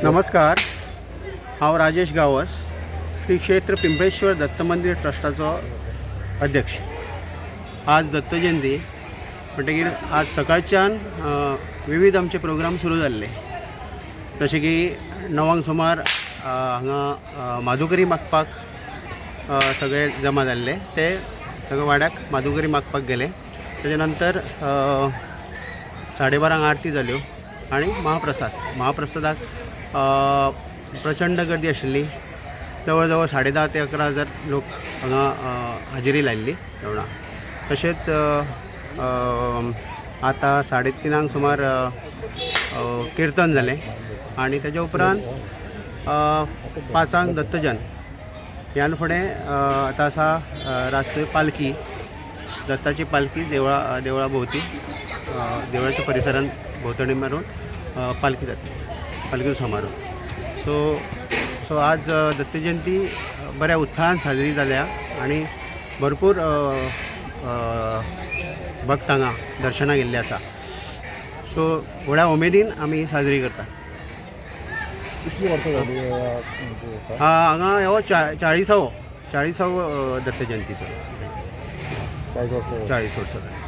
नमस्कार, हांव राजेश गावस, श्री क्षेत्र पिंपळेश्वर दत्त मंदिर ट्रस्टाचो अध्यक्ष। आज दत्त जयंती म्हणटकीर आज सकाळच्यान विविध आमचे प्रोग्राम सुरू जाल्ले, जशे की 9 सुमार हांगा माधुकरी मागपाक सगळे जमा जाल्ले, ते सगळे वाड्याक माधुकरी मागपाक गेले। तेजे नंतर 12:30 आरती जाल्यो आणि महाप्रसादाक प्रचंड गर्दी आशिल्ली। जवळ जवळ 10:30 ते 11,000 लोक हांगा हाजेरी लायिल्ली जेवणाक। तशेंच आतां 3:30 सुमार किर्तन जालें आणि तेजे उपरांत 5 दत्तजन। ह्यान फुडें आतां आसा रातची पालखी, दत्ताची पालखी देवळा भोंवती देवळाच्या परिसरांत भोंवतणी मारून पालखी जाता, पालखी समारोह। सो आज दत्त जयंती बऱ्या उत्साहान साजरी जाल्या आणि भरपूर भक्त हांगा दर्शनाक गेल्ले आसा। सो व्हड्या उमेदीन आमी साजरी करता। कितली वर्सां जाली हांगा हो 40वो दत्त जयंतीचो। 40 वर्सां 40 वर्सां जाली।